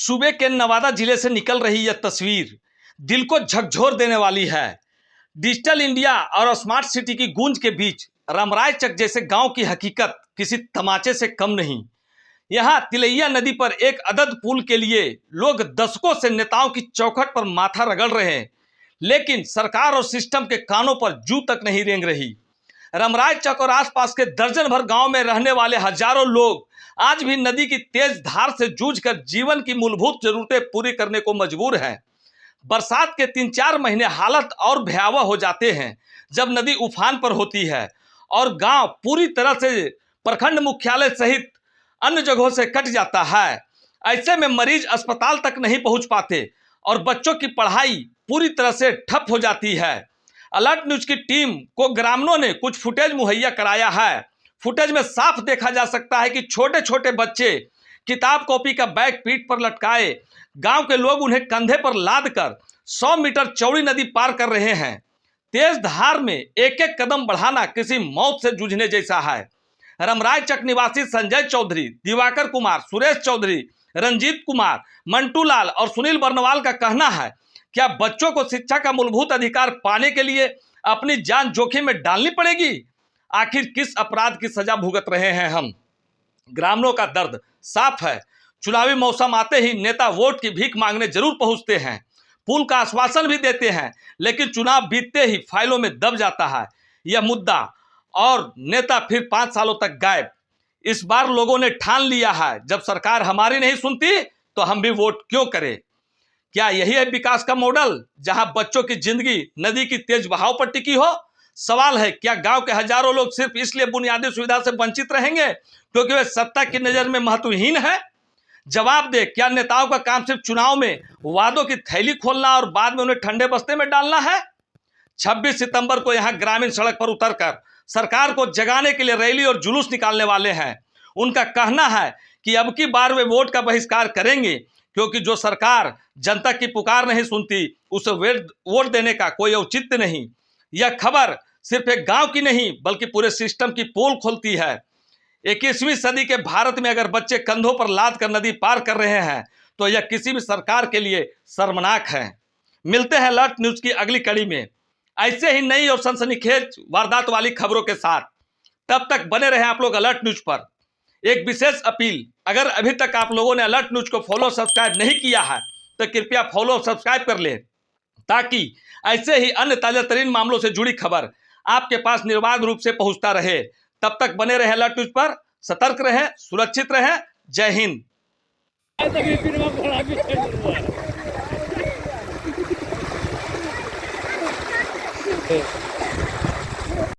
सूबे के नवादा जिले से निकल रही यह तस्वीर दिल को झकझोर देने वाली है। डिजिटल इंडिया और स्मार्ट सिटी की गूंज के बीच रामराय चक जैसे गांव की हकीकत किसी तमाचे से कम नहीं। यहाँ तिलैया नदी पर एक अदद पुल के लिए लोग दशकों से नेताओं की चौखट पर माथा रगड़ रहे हैं, लेकिन सरकार और सिस्टम के कानों पर जू तक नहीं रेंग रही। रामराय चक और आसपास के दर्जन भर गांव में रहने वाले हजारों लोग आज भी नदी की तेज धार से जूझकर जीवन की मूलभूत जरूरतें पूरी करने को मजबूर हैं। बरसात के 3-4 महीने हालत और भयावह हो जाते हैं जब नदी उफान पर होती है और गांव पूरी तरह से प्रखंड मुख्यालय सहित अन्य जगहों से कट जाता है। ऐसे में मरीज अस्पताल तक नहीं पहुंच पाते और बच्चों की पढ़ाई पूरी तरह से ठप हो जाती है। अलर्ट न्यूज की टीम को ग्रामीणों ने कुछ फुटेज मुहैया कराया है। फुटेज में साफ देखा जा सकता है कि छोटे छोटे बच्चे किताब कॉपी का बैग पीठ पर लटकाए गांव के लोग उन्हें कंधे पर लाद कर 100 मीटर चौड़ी नदी पार कर रहे हैं। तेज धार में एक एक कदम बढ़ाना किसी मौत से जूझने जैसा है। रामराय चक निवासी संजय चौधरी, दिवाकर कुमार, सुरेश चौधरी, रंजीत कुमार, मंटू लाल और सुनील बर्नवाल का कहना है, क्या बच्चों को शिक्षा का मूलभूत अधिकार पाने के लिए अपनी जान जोखिम में डालनी पड़ेगी? आखिर किस अपराध की सजा भुगत रहे हैं हम? ग्रामीणों का दर्द साफ है। चुनावी मौसम आते ही नेता वोट की भीख मांगने जरूर पहुंचते हैं, पुल का आश्वासन भी देते हैं, लेकिन चुनाव बीतते ही फाइलों में दब जाता है यह मुद्दा और नेता फिर 5 सालों तक गायब। इस बार लोगों ने ठान लिया है, जब सरकार हमारी नहीं सुनती तो हम भी वोट क्यों करें। क्या यही है विकास का मॉडल, जहां बच्चों की जिंदगी नदी की तेज बहाव पर टिकी हो? सवाल है, क्या गांव के हजारों लोग सिर्फ इसलिए बुनियादी सुविधा से वंचित रहेंगे क्योंकि वे सत्ता की नजर में महत्वहीन है? जवाब दे, क्या नेताओं का काम सिर्फ चुनाव में वादों की थैली खोलना और बाद में उन्हें ठंडे बस्ते में डालना है? 26 सितंबर को यहां ग्रामीण सड़क पर उतरकर सरकार को जगाने के लिए रैली और जुलूस निकालने वाले हैं। उनका कहना है कि अब की बार वे वोट का बहिष्कार करेंगे क्योंकि जो सरकार जनता की पुकार नहीं सुनती उसे वोट देने का कोई औचित्य नहीं। यह खबर सिर्फ एक गांव की नहीं बल्कि पूरे सिस्टम की पोल खोलती है। 21वीं सदी के भारत में अगर बच्चे कंधों पर लाद कर नदी पार कर रहे हैं तो यह किसी भी सरकार के लिए शर्मनाक है। मिलते हैं अलर्ट न्यूज की अगली कड़ी में ऐसे ही नई और सनसनीखेज वारदात वाली खबरों के साथ। तब तक बने रहे आप लोग अलर्ट न्यूज पर। एक विशेष अपील, अगर अभी तक आप लोगों ने अलर्ट न्यूज को फॉलो सब्सक्राइब नहीं किया है तो कृपया फॉलो सब्सक्राइब कर ले, ताकि ऐसे ही अन्य ताजा तरीन मामलों से जुड़ी खबर आपके पास निर्बाध रूप से पहुंचता रहे। तब तक बने रहे अलर्ट न्यूज पर, सतर्क रहें, सुरक्षित रहें। जय हिंद।